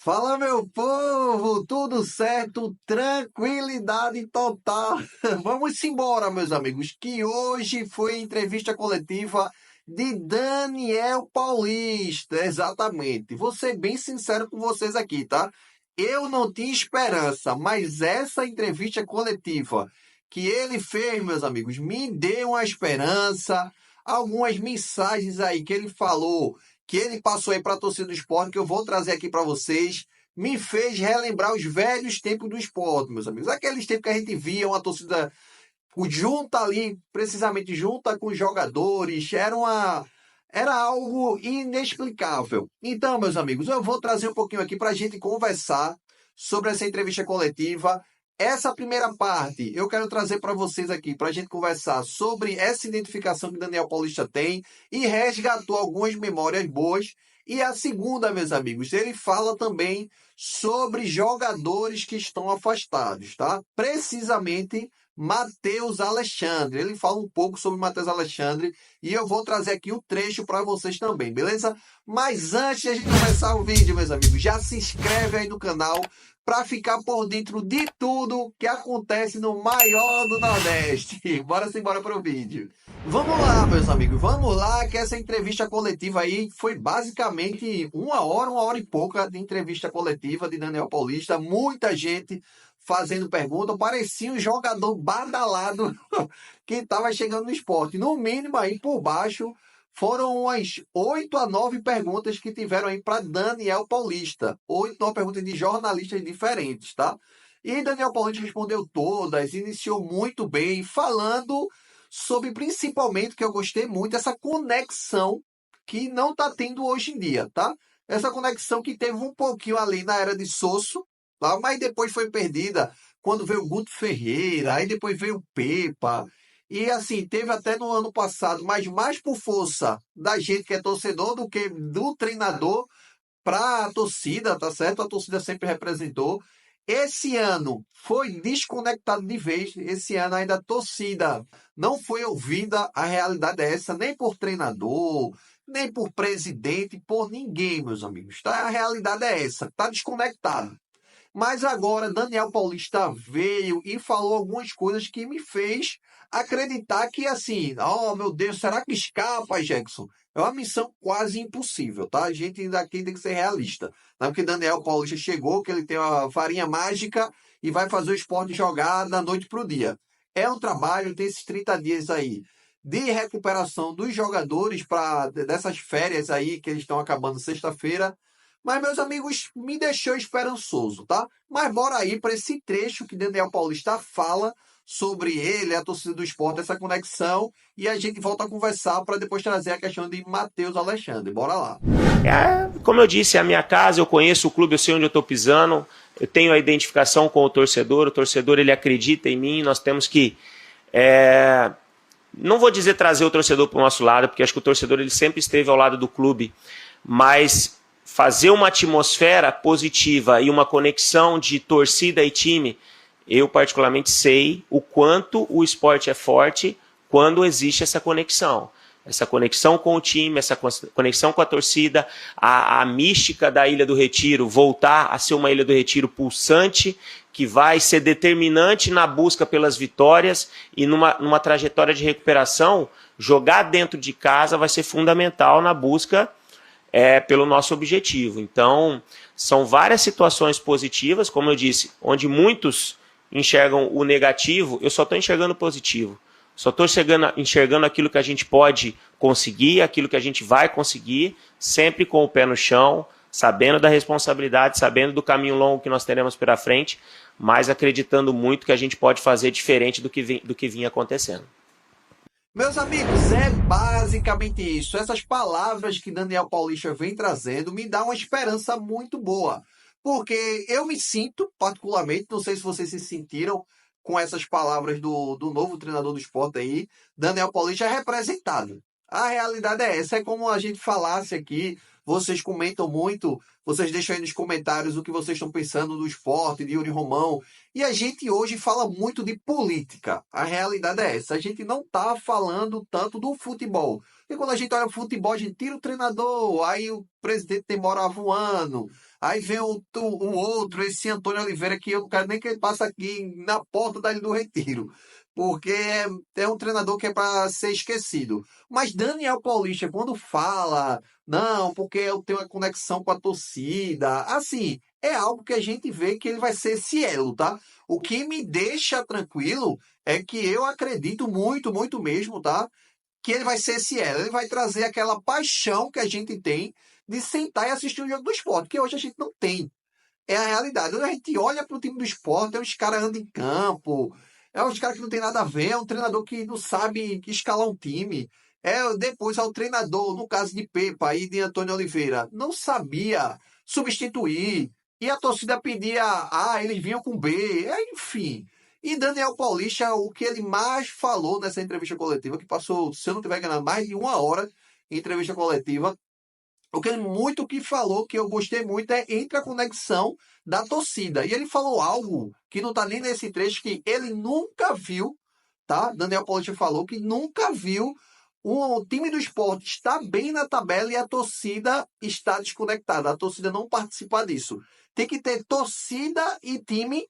Fala, meu povo, tudo certo? Tranquilidade total. Vamos embora, meus amigos, que hoje foi a entrevista coletiva de Daniel Paulista, exatamente. Vou ser bem sincero com vocês aqui, tá? Eu não tinha esperança, mas essa entrevista coletiva que ele fez, meus amigos, me deu uma esperança. Algumas mensagens aí que ele falou que ele passou aí para a torcida do esporte, que eu vou trazer aqui para vocês, me fez relembrar os velhos tempos do esporte, meus amigos. Aqueles tempos que a gente via uma torcida junta ali, precisamente junta com os jogadores, era algo inexplicável. Então, meus amigos, eu vou trazer um pouquinho aqui para a gente conversar sobre essa entrevista coletiva. Essa primeira parte eu quero trazer para vocês aqui, para a gente conversar sobre essa identificação que Daniel Paulista tem e resgatou algumas memórias boas. E a segunda, meus amigos, ele fala também sobre jogadores que estão afastados, tá? Precisamente Matheus Alexandre. Ele fala um pouco sobre Matheus Alexandre e eu vou trazer aqui o trecho para vocês também, beleza? Mas antes de a gente começar o vídeo, meus amigos, já se inscreve aí no canal para ficar por dentro de tudo que acontece no maior do Nordeste. Bora para o vídeo. Vamos lá, meus amigos, vamos lá, que essa entrevista coletiva aí foi basicamente uma hora e pouca de entrevista coletiva de Daniel Paulista, muita gente fazendo pergunta, parecia um jogador badalado que estava chegando no esporte. No mínimo aí por baixo, foram umas 8 a 9 perguntas que tiveram aí para Daniel Paulista. 8 a 9 perguntas de jornalistas diferentes, tá? E Daniel Paulista respondeu todas, iniciou muito bem, falando sobre principalmente, que eu gostei muito, essa conexão que não está tendo hoje em dia, tá? Essa conexão que teve um pouquinho ali na era de Sosso, tá? Mas depois foi perdida quando veio o Guto Ferreira, aí depois veio o Pepa. E assim, teve até no ano passado, mas mais por força da gente que é torcedor do que do treinador para a torcida, tá certo? A torcida sempre representou. Esse ano foi desconectado de vez. Esse ano ainda a torcida não foi ouvida. A realidade é essa, nem por treinador, nem por presidente, por ninguém, meus amigos. Tá? A realidade é essa, tá desconectado. Mas agora Daniel Paulista veio e falou algumas coisas que me fez acreditar que assim, oh meu Deus, será que escapa, Jackson? É uma missão quase impossível, tá? A gente daqui tem que ser realista. Não é porque Daniel Paulista chegou, que ele tem uma varinha mágica e vai fazer o esporte jogar da noite para o dia. É um trabalho, tem esses 30 dias aí de recuperação dos jogadores para dessas férias aí que eles estão acabando sexta-feira. Mas, meus amigos, me deixou esperançoso, tá? Mas bora aí para esse trecho que Daniel Paulista fala sobre ele, a torcida do esporte, essa conexão, e a gente volta a conversar para depois trazer a questão de Matheus Alexandre. Bora lá. Como eu disse, é a minha casa, eu conheço o clube, eu sei onde eu estou pisando, eu tenho a identificação com o torcedor ele acredita em mim, nós temos que, não vou dizer trazer o torcedor para o nosso lado, porque acho que o torcedor ele sempre esteve ao lado do clube, mas fazer uma atmosfera positiva e uma conexão de torcida e time, eu particularmente sei o quanto o esporte é forte quando existe essa conexão. Essa conexão com o time, essa conexão com a torcida, a mística da Ilha do Retiro, voltar a ser uma Ilha do Retiro pulsante, que vai ser determinante na busca pelas vitórias e numa trajetória de recuperação, jogar dentro de casa vai ser fundamental na busca pelo nosso objetivo. Então, são várias situações positivas, como eu disse, onde muitos enxergam o negativo, eu só estou enxergando o positivo. Só estou enxergando aquilo que a gente pode conseguir, aquilo que a gente vai conseguir, sempre com o pé no chão, sabendo da responsabilidade, sabendo do caminho longo que nós teremos pela frente, mas acreditando muito que a gente pode fazer diferente do que vinha acontecendo. Meus amigos, é basicamente isso. Essas palavras que Daniel Paulista vem trazendo me dá uma esperança muito boa. Porque eu me sinto, particularmente, não sei se vocês se sentiram com essas palavras do novo treinador do esporte aí, Daniel Paulista é representado. A realidade é essa, é como a gente falasse aqui, vocês comentam muito, vocês deixam aí nos comentários o que vocês estão pensando do esporte, de Yuri Romão, e a gente hoje fala muito de política. A realidade é essa, a gente não está falando tanto do futebol. E quando a gente olha o futebol, a gente tira o treinador, aí o presidente demora voando, Aí vem um outro, esse Antônio Oliveira, que eu não quero nem que ele passe aqui na porta da Ilha do Retiro, porque é um treinador que é para ser esquecido. Mas Daniel Paulista, quando fala, não, porque eu tenho uma conexão com a torcida, assim, é algo que a gente vê que ele vai ser esse elo, tá? O que me deixa tranquilo é que eu acredito muito, muito mesmo, tá? Que ele vai ser esse elo. Ele vai trazer aquela paixão que a gente tem de sentar e assistir um jogo do esporte, que hoje a gente não tem. É a realidade. Quando a gente olha para o time do esporte, é uns caras andam em campo, é uns caras que não tem nada a ver, é um treinador que não sabe escalar um time. Depois é o treinador, no caso de Pepa e de Antônio Oliveira, não sabia substituir. E a torcida pedia, eles vinham com B, enfim. E Daniel Paulista, o que ele mais falou nessa entrevista coletiva, que passou, se eu não estiver enganado, mais de 1 hora em entrevista coletiva, o que ele muito que falou, que eu gostei muito, é entre a conexão da torcida. E ele falou algo que não está nem nesse trecho, que ele nunca viu, tá? Daniel Paulista falou que nunca viu um time do esporte estar bem na tabela e a torcida está desconectada. A torcida não participa disso. Tem que ter torcida e time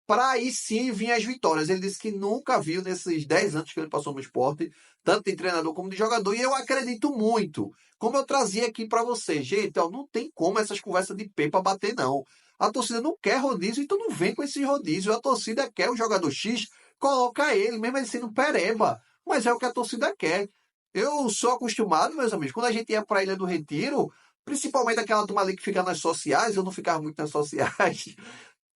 para aí sim vir as vitórias. Ele disse que nunca viu nesses 10 anos que ele passou no esporte, tanto de treinador como de jogador, e eu acredito muito. Como eu trazia aqui para você, gente, ó, não tem como essas conversas de pepa bater, não. A torcida não quer rodízio, então não vem com esse rodízio. A torcida quer o jogador X, coloca ele, mesmo ele sendo pereba. Mas é o que a torcida quer. Eu sou acostumado, meus amigos, quando a gente ia para a Ilha do Retiro, principalmente aquela turma ali que fica nas sociais, eu não ficava muito nas sociais.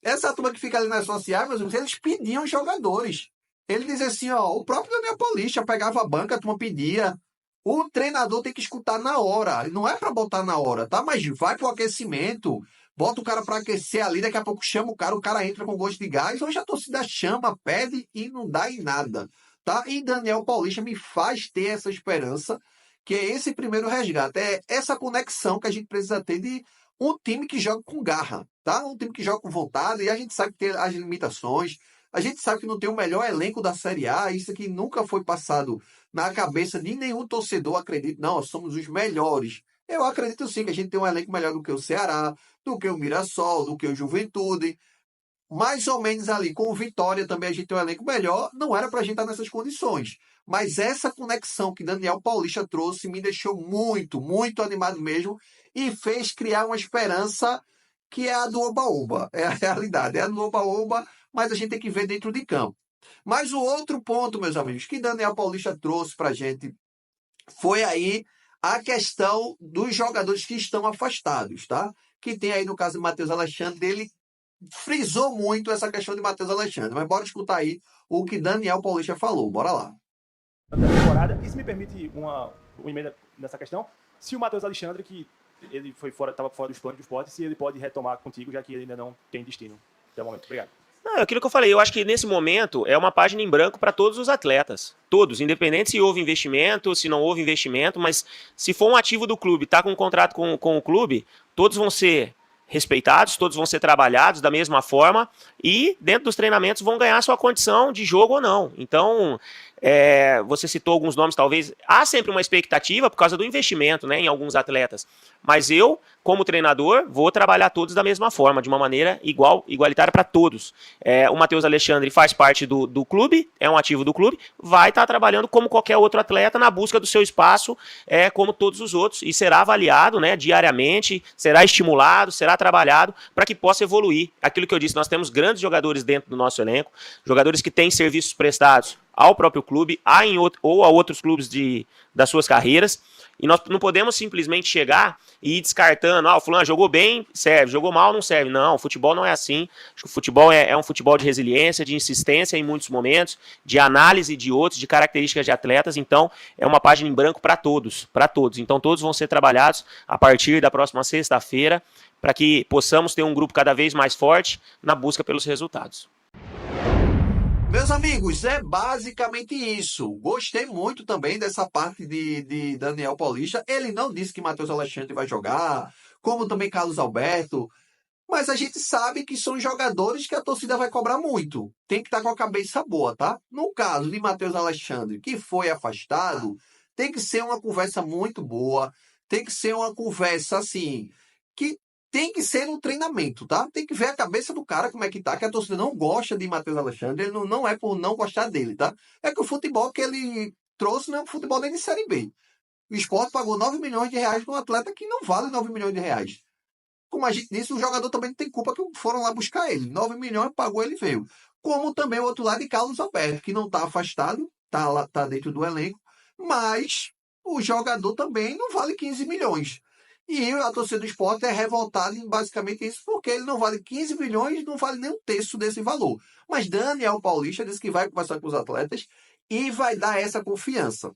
Essa turma que fica ali nas sociais, meus amigos, eles pediam jogadores. Ele dizia assim, ó, o próprio Daniel Paulista pegava a banca, a turma pedia. O treinador tem que escutar na hora. Não é para botar na hora, tá? Mas vai pro aquecimento, bota o cara para aquecer ali, daqui a pouco chama o cara entra com gosto de gás. Hoje a torcida chama, pede e não dá em nada, tá? E Daniel Paulista me faz ter essa esperança, que é esse primeiro resgate, é essa conexão que a gente precisa ter de um time que joga com garra, tá? Um time que joga com vontade, e a gente sabe que tem as limitações, a gente sabe que não tem o melhor elenco da Série A, isso aqui nunca foi passado na cabeça de nenhum torcedor, acredito, não, nós somos os melhores. Eu acredito sim que a gente tem um elenco melhor do que o Ceará, do que o Mirassol, do que o Juventude, mais ou menos ali, com o Vitória também a gente tem um elenco melhor, não era para a gente estar nessas condições. Mas essa conexão que Daniel Paulista trouxe me deixou muito, muito animado mesmo e fez criar uma esperança que é a do Oba-Oba. É a realidade, é a do Oba-Oba, mas a gente tem que ver dentro de campo. Mas o outro ponto, meus amigos, que Daniel Paulista trouxe para a gente foi aí a questão dos jogadores que estão afastados, tá? Que tem aí, no caso do Matheus Alexandre, dele frisou muito essa questão de Matheus Alexandre. Mas bora escutar aí o que Daniel Paulista falou. Bora lá. Da temporada, e se me permite uma emenda nessa questão, se o Matheus Alexandre, que ele estava fora dos planos do esporte, se ele pode retomar contigo, já que ele ainda não tem destino até o momento. Obrigado. Não, é aquilo que eu falei, eu acho que nesse momento é uma página em branco para todos os atletas. Todos, independente se houve investimento, se não houve investimento, mas se for um ativo do clube, está com um contrato com o clube, todos vão ser respeitados, todos vão ser trabalhados da mesma forma e dentro dos treinamentos vão ganhar sua condição de jogo ou não. Então, você citou alguns nomes, talvez, há sempre uma expectativa por causa do investimento, né, em alguns atletas, mas eu, como treinador, vou trabalhar todos da mesma forma, de uma maneira igualitária para todos. O Matheus Alexandre faz parte do clube, é um ativo do clube, vai estar trabalhando como qualquer outro atleta na busca do seu espaço, como todos os outros, e será avaliado, né, diariamente, será estimulado, será trabalhado para que possa evoluir. Aquilo que eu disse, nós temos grandes jogadores dentro do nosso elenco, jogadores que têm serviços prestados ao próprio clube, ou a outros clubes das suas carreiras, e nós não podemos simplesmente chegar e ir descartando, o fulano jogou bem, serve, jogou mal, não serve. Não, o futebol não é assim. Acho que o futebol é um futebol de resiliência, de insistência em muitos momentos, de análise de outros, de características de atletas. Então, é uma página em branco para todos, para todos. Então, todos vão ser trabalhados a partir da próxima sexta-feira, para que possamos ter um grupo cada vez mais forte na busca pelos resultados. Meus amigos, é basicamente isso. Gostei muito também dessa parte de Daniel Paulista. Ele não disse que Matheus Alexandre vai jogar, como também Carlos Alberto. Mas a gente sabe que são jogadores que a torcida vai cobrar muito. Tem que estar com a cabeça boa, tá? No caso de Matheus Alexandre, que foi afastado, tem que ser uma conversa muito boa. Tem que ser uma conversa, assim, que tem que ser no treinamento, tá? Tem que ver a cabeça do cara como é que tá, que a torcida não gosta de Matheus Alexandre, ele não é por não gostar dele, tá? É que o futebol que ele trouxe não é um futebol nem de Série B. O Sport pagou 9 milhões de reais num atleta que não vale 9 milhões de reais. Como a gente disse, o jogador também não tem culpa que foram lá buscar ele. 9 milhões, pagou, ele veio. Como também o outro lado de Carlos Alberto, que não está afastado, tá dentro do elenco, mas o jogador também não vale 15 milhões. E a torcida do Sport é revoltada em basicamente isso, porque ele não vale 15 milhões, não vale nem um terço desse valor. Mas Daniel Paulista disse que vai conversar com os atletas e vai dar essa confiança.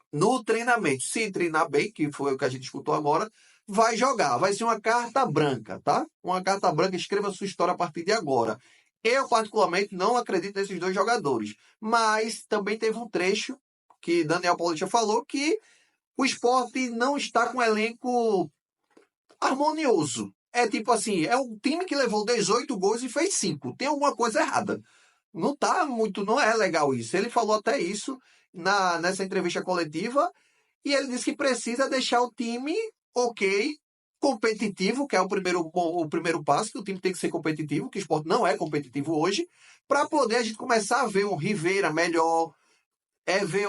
No treinamento, se treinar bem, que foi o que a gente escutou agora, vai jogar. Vai ser uma carta branca, tá? Uma carta branca, escreva sua história a partir de agora. Eu, particularmente, não acredito nesses dois jogadores. Mas também teve um trecho que Daniel Paulista falou que o Sport não está com um elenco harmonioso. É tipo assim, é um time que levou 18 gols e fez 5. Tem alguma coisa errada. Não tá muito, não é legal isso. Ele falou até isso nessa entrevista coletiva e ele disse que precisa deixar o time ok, competitivo, que é o primeiro passo, que o time tem que ser competitivo, que o Sport não é competitivo hoje, para poder a gente começar a ver um Rivera melhor, ver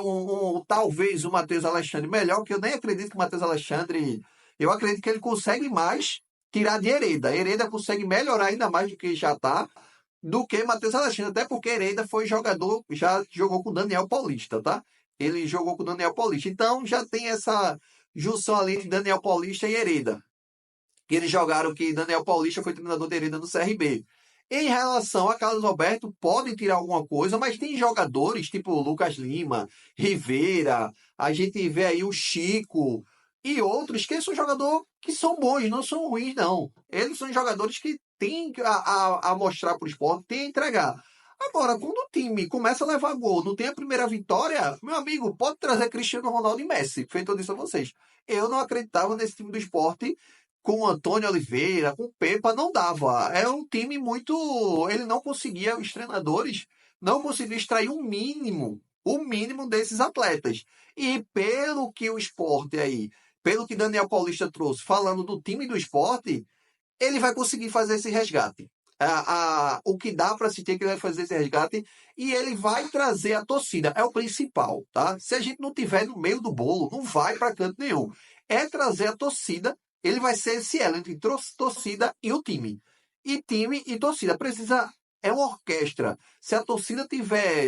talvez o Matheus Alexandre melhor, que eu nem acredito que o Matheus Alexandre, eu acredito que ele consegue mais tirar de Hereda. Hereda consegue melhorar ainda mais do que já está, do que Matheus Alexandre, até porque Hereda foi jogador, já jogou com o Daniel Paulista, tá? Ele jogou com o Daniel Paulista. Então já tem essa junção ali entre Daniel Paulista e Hereda. Que eles jogaram que Daniel Paulista foi treinador de Hereda no CRB. Em relação a Carlos Alberto, pode tirar alguma coisa, mas tem jogadores tipo Lucas Lima, Rivera, a gente vê aí o Chico e outros que são jogadores que são bons, não são ruins, não. Eles são jogadores que têm a mostrar para o Sport, têm a entregar. Agora, quando o time começa a levar gol, não tem a primeira vitória, meu amigo, pode trazer Cristiano Ronaldo e Messi, feito eu disse a vocês. Eu não acreditava nesse time do Sport com Antônio Oliveira, com Pepa, não dava. É um time muito. Ele não conseguia, os treinadores não conseguiam extrair o mínimo desses atletas. E pelo que o Sport aí, pelo que Daniel Paulista trouxe, falando do time do Sport, ele vai conseguir fazer esse resgate. O que dá para assistir é que ele vai fazer esse resgate e ele vai trazer a torcida. É o principal, tá? Se a gente não tiver no meio do bolo, não vai para canto nenhum. É trazer a torcida. Ele vai ser esse elo entre torcida e o time. E time e torcida. É uma orquestra. Se a torcida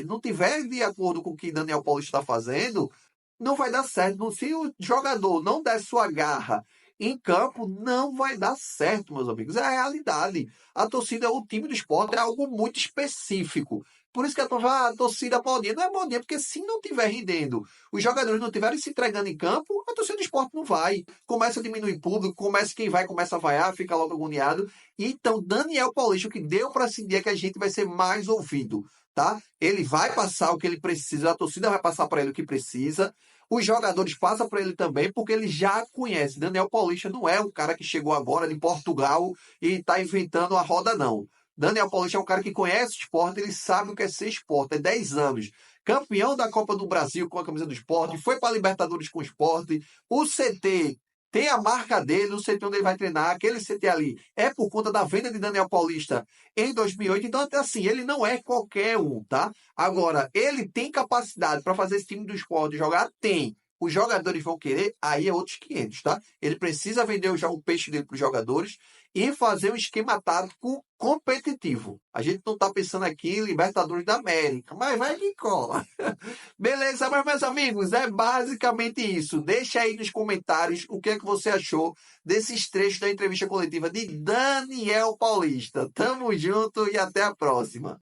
não tiver de acordo com o que Daniel Paulista está fazendo, não vai dar certo. Se o jogador não der sua garra em campo, não vai dar certo, meus amigos. É a realidade. A torcida, o time do Sport é algo muito específico. Por isso que a torcida modinha não é modinha, porque se não estiver rendendo, os jogadores não estiverem se entregando em campo, a torcida do Sport não vai. Começa a diminuir público, começa a vaiar, fica logo agoniado. Então, Daniel Paulista, o que deu para seguir é que a gente vai ser mais ouvido, tá? Ele vai passar o que ele precisa, a torcida vai passar para ele o que precisa. Os jogadores passam para ele também, porque ele já conhece. Daniel Paulista não é um cara que chegou agora de Portugal e está inventando a roda, não. Daniel Paulista é um cara que conhece o esporte, ele sabe o que é ser esporte, é 10 anos. Campeão da Copa do Brasil com a camisa do esporte, foi para a Libertadores com o esporte. O CT tem a marca dele, o CT onde ele vai treinar, aquele CT ali é por conta da venda de Daniel Paulista em 2008. Então, até assim, ele não é qualquer um, tá? Agora, ele tem capacidade para fazer esse time do esporte jogar? Tem. Os jogadores vão querer, aí é outros 500, tá? Ele precisa vender o peixe dele para os jogadores e fazer um esquema tático competitivo. A gente não está pensando aqui em Libertadores da América, mas vai que cola. Beleza, mas meus amigos, é basicamente isso. Deixa aí nos comentários o que é que você achou desses trechos da entrevista coletiva de Daniel Paulista. Tamo junto e até a próxima.